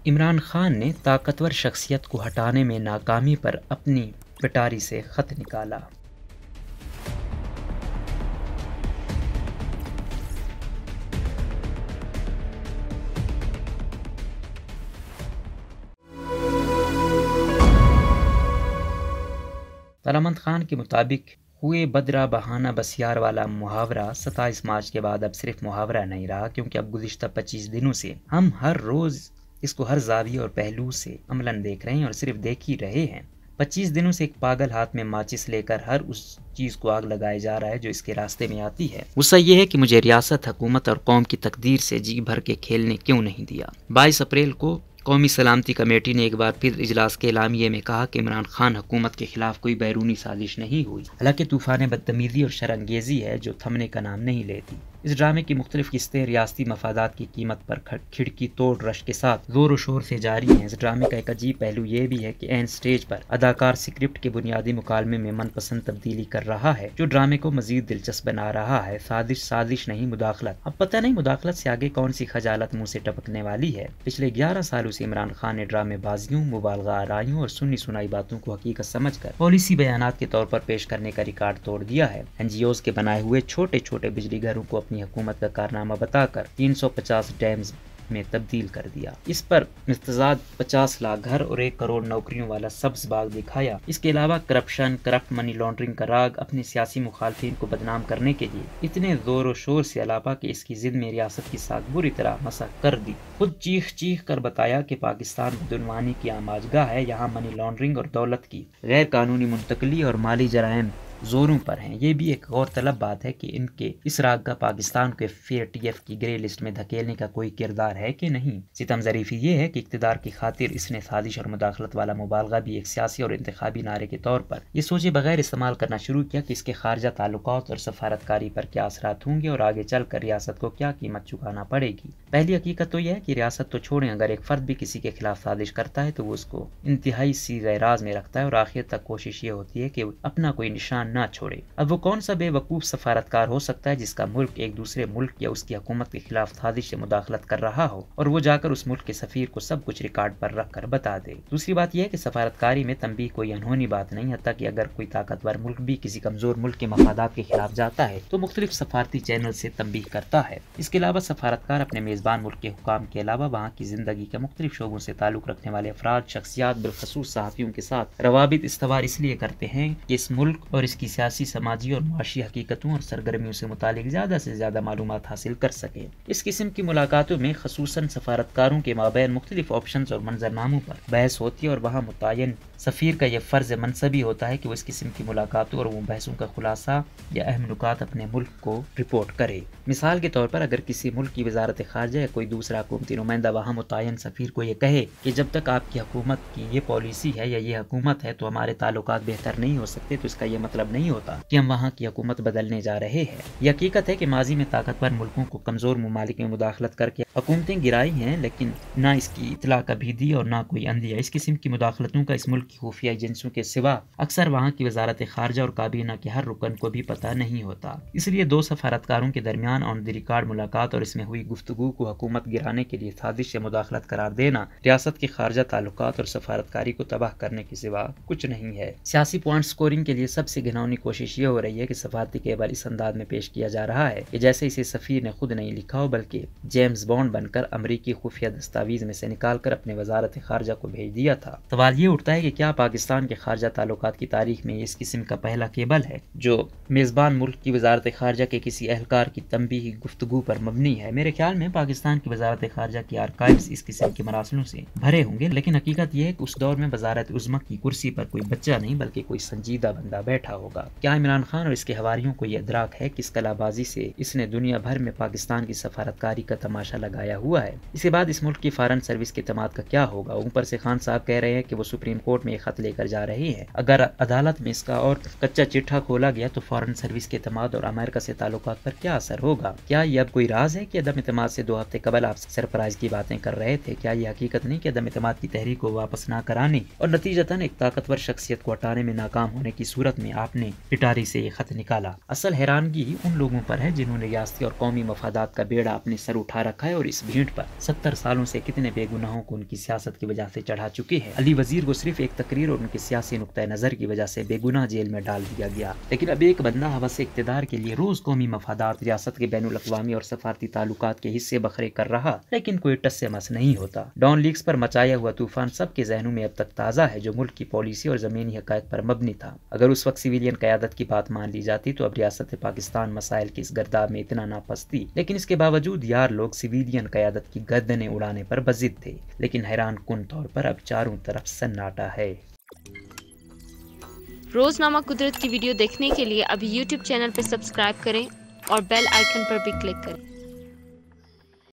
عمران خان نے طاقتور شخصیت کو ہٹانے میں ناکامی پر اپنی پٹاری سے خط نکالا۔ تلامند خان کے مطابق ہوئے بدرا بہانہ بسیار والا محاورہ 27 مارچ کے بعد اب صرف محاورہ نہیں رہا، کیونکہ اب گزشتہ 25 دنوں سے ہم ہر روز اس کو ہر زاویے اور پہلو سے عملاً دیکھ رہے ہیں اور صرف دیکھ ہی رہے ہیں۔ 25 دنوں سے ایک پاگل ہاتھ میں ماچس لے کر ہر اس چیز کو آگ لگائے جا رہا ہے جو اس کے راستے میں آتی ہے۔ غصہ یہ ہے کہ مجھے ریاست، حکومت اور قوم کی تقدیر سے جی بھر کے کھیلنے کیوں نہیں دیا۔ 22 اپریل کو قومی سلامتی کمیٹی نے ایک بار پھر اجلاس کے اعلامیے میں کہا کہ عمران خان حکومت کے خلاف کوئی بیرونی سازش نہیں ہوئی، حالانکہ طوفان بدتمیزی اور شرانگیزی ہے جو تھمنے کا نام نہیں لیتی۔ اس ڈرامے کی مختلف قسطیں ریاستی مفادات کی قیمت پر کھڑکی توڑ رش کے ساتھ زور و شور سے جاری ہیں۔ اس ڈرامے کا ایک عجیب پہلو یہ بھی ہے کہ عین سٹیج پر اداکار اسکرپٹ کے بنیادی مکالمے میں من پسند تبدیلی کر رہا ہے، جو ڈرامے کو مزید دلچسپ بنا رہا ہے۔ سازش نہیں، مداخلت۔ اب پتہ نہیں مداخلت سے آگے کون سی خجالت منہ سے ٹپکنے والی ہے۔ پچھلے 11 سالوں سے عمران خان نے ڈرامے بازیوں، مبالغہ آرائیوں اور سنی سنائی باتوں کو حقیقت سمجھ کر پالیسی بیانات کے طور پر پیش کرنے کا ریکارڈ توڑ دیا ہے۔ NGOs کے بنائے ہوئے چھوٹے چھوٹے بجلی گھروں کو اپنی حکومت کا کارنامہ بتا کر 350 ڈیمز میں تبدیل کر دیا۔ اس پر مستزاد 50 لاکھ گھر اور 1 کروڑ نوکریوں والا سبز باغ دکھایا۔ اس کے علاوہ کرپشن، کرپٹ منی لانڈرنگ کا راگ اپنے سیاسی مخالفین کو بدنام کرنے کے لیے اتنے زور و شور سے علاپا کہ اس کی ضد میں ریاست کی ساکھ بری طرح مسخ کر دی۔ خود چیخ چیخ کر بتایا کہ پاکستان بدعنوانی کی آماجگاہ ہے، یہاں منی لانڈرنگ اور دولت کی غیر قانونی منتقلی اور مالی جرائم زوروں پر ہیں۔ یہ بھی ایک غور طلب بات ہے کہ ان کے اس راگ کا پاکستان کو FATF کی گرے لسٹ میں دھکیلنے کا کوئی کردار ہے کہ نہیں۔ ستم ظریفی یہ ہے کہ اقتدار کی خاطر اس نے سازش اور مداخلت والا مبالغہ بھی ایک سیاسی اور انتخابی نعرے کے طور پر یہ سوچے بغیر استعمال کرنا شروع کیا کہ اس کے خارجہ تعلقات اور سفارتکاری پر کیا اثرات ہوں گے اور آگے چل کر ریاست کو کیا قیمت چکانا پڑے گی۔ پہلی حقیقت تو یہ ہے کہ ریاست تو چھوڑیں، اگر ایک فرد بھی کسی کے خلاف سازش کرتا ہے تو وہ اس کو انتہائی صیغہ راز میں رکھتا ہے اور آخر تک کوشش یہ ہوتی ہے کہ اپنا کوئی نشان نہ چھوڑے۔ اب وہ کون سا بے وقوف سفارتکار ہو سکتا ہے جس کا ملک ایک دوسرے ملک یا اس کی حکومت کے خلاف سازش سے مداخلت کر رہا ہو اور وہ جا کر اس ملک کے سفیر کو سب کچھ ریکارڈ پر رکھ کر بتا دے۔ دوسری بات یہ ہے کہ سفارتکاری میں تنبیہ کوئی انہونی بات نہیں، حتیٰ کہ اگر کوئی طاقتور ملک بھی کسی کمزور ملک کے مفادات کے خلاف جاتا ہے تو مختلف سفارتی چینل سے تنبیہ کرتا ہے۔ اس کے علاوہ سفارتکار اپنے میزبان ملک کے حکام کے علاوہ وہاں کی زندگی کے مختلف شعبوں سے تعلق رکھنے والے افراد، شخصیات، بالخصوص صحافیوں کے ساتھ روابط استوار اس لیے کرتے ہیں کہ اس ملک اور اس کی سیاسی، سماجی اور معاشی حقیقتوں اور سرگرمیوں سے متعلق زیادہ سے زیادہ معلومات حاصل کر سکیں۔ اس قسم کی ملاقاتوں میں خصوصاً سفارتکاروں کے مابین مختلف آپشنز اور منظرناموں پر بحث ہوتی ہے اور وہاں متعین سفیر کا یہ فرض منصبی ہوتا ہے کہ وہ اس قسم کی ملاقاتوں اور وہ بحثوں کا خلاصہ یا اہم نکات اپنے ملک کو رپورٹ کرے۔ مثال کے طور پر اگر کسی ملک کی وزارت خارجہ یا کوئی دوسرا حکومتی نمائندہ وہاں متعین سفیر کو یہ کہے کہ جب تک آپ کی حکومت کی یہ پالیسی ہے یا یہ حکومت ہے تو ہمارے تعلقات بہتر نہیں ہو سکتے، تو اس کا یہ مطلب نہیں ہوتا کہ ہم وہاں کی حکومت بدلنے جا رہے ہیں۔ یہ حقیقت ہے کہ ماضی میں طاقتور ملکوں کو کمزور ممالک میں مداخلت کر کے حکومتیں گرائی ہیں، لیکن نہ اس کی اطلاع کبھی دی اور نہ کوئی اندیا۔ اس قسم کی مداخلتوں کا اس ملک کی خفیہ ایجنسیوں کے سوا اکثر وہاں کی وزارت خارجہ اور کابینہ کے ہر رکن کو بھی پتہ نہیں ہوتا۔ اس لیے دو سفارتکاروں کے درمیان آن دی ریکارڈ ملاقات اور اس میں ہوئی گفتگو کو حکومت گرانے کے لیے سازش سے مداخلت قرار دینا ریاست کے خارجہ تعلقات اور سفارتکاری کو تباہ کرنے کے سوا کچھ نہیں ہے۔ سیاسی پوائنٹ سکورنگ کے لیے سب سے گھناؤنی کوشش یہ ہو رہی ہے کہ سفارتی کیبل اس انداز میں پیش کیا جا رہا ہے کہ جیسے اسے سفیر نے خود نہیں لکھا ہو، بلکہ جیمز بانڈ بن کر امریکی خفیہ دستاویز میں سے نکال کر اپنے وزارت خارجہ کو بھیج دیا تھا۔ سوال یہ اٹھتا ہے کہ کیا پاکستان کے خارجہ تعلقات کی تاریخ میں اس قسم کا پہلا کیبل ہے جو میزبان ملک کی وزارت خارجہ کے کسی اہلکار کی تنبیہی گفتگو پر مبنی ہے؟ میرے خیال میں پاکستان کی وزارت خارجہ کی آرکائیوز اس قسم کے مراسلوں سے بھرے ہوں گے، لیکن حقیقت یہ ہے کہ اس دور میں وزارت عظمیٰ کی کرسی پر کوئی بچہ نہیں بلکہ کوئی سنجیدہ بندہ بیٹھا ہوگا۔ کیا عمران خان اور اس کے حواریوں کو یہ ادراک ہے کہ اس کلا بازی سے اس نے دنیا بھر میں پاکستان کی سفارتکاری کا تماشا لگایا ہوا ہے؟ اس کے بعد اس ملک کی فارن سروس کے اعتماد کا کیا ہوگا؟ اوپر سے خان صاحب کہہ رہے ہیں کہ وہ سپریم کورٹ میں یہ خط لے کر جا رہے ہیں۔ اگر عدالت میں اس کا اور کچا چٹھا کھولا گیا تو فارن سروس کے اعتماد اور امریکہ سے تعلقات پر کیا اثر ہوگا؟ کیا یہ اب کوئی راز ہے کہ عدم اعتماد سے 2 ہفتے قبل آپ سرپرائز کی باتیں کر رہے تھے؟ کیا یہ حقیقت نہیں کہ عدم اعتماد کی تحریک کو واپس نہ کرانے اور نتیجتاً ایک طاقتور شخصیت کو ہٹانے میں ناکام ہونے کی صورت میں آپ اپنے پٹاری سے یہ خط نکالا۔ اصل حیرانگی ان لوگوں پر ہے جنہوں نے ریاستی اور قومی مفادات کا بیڑا اپنے سر اٹھا رکھا ہے اور اس بھیڑ پر 70 سالوں سے کتنے بے گناہوں کو ان کی سیاست کی وجہ سے چڑھا چکے ہیں۔ علی وزیر کو صرف ایک تقریر اور ان کے سیاسی نقطہ نظر کی وجہ سے بے گناہ جیل میں ڈال دیا گیا، لیکن اب ایک بندہ ہوس اقتدار کے لیے روز قومی مفادات، ریاست کے بین الاقوامی اور سفارتی تعلقات کے حصے بکھرے کر رہا، لیکن کوئی ٹس سے مس نہیں ہوتا۔ ڈان لیکس پر مچایا ہوا طوفان سب کے ذہنوں میں اب تک تازہ ہے، جو ملک کی پالیسی اور زمینی حقائق پر مبنی تھا۔ اگر اس وقت سویلین قیادت کی بات مان لی جاتی تو اب ریاست پاکستان مسائل کی اس گرداب میں اتنا نہ پھنستی، لیکن اس کے باوجود یار لوگ سویلین قیادت کی گردنیں اڑانے پر بضد تھے۔ لیکن حیران کن طور پر اب چاروں طرف سناٹا ہے۔ روزنامہ قدرت کی ویڈیو دیکھنے کے لیے ابھی یوٹیوب چینل پر سبسکرائب کریں اور بیل آئیکن پر بھی کلک کریں۔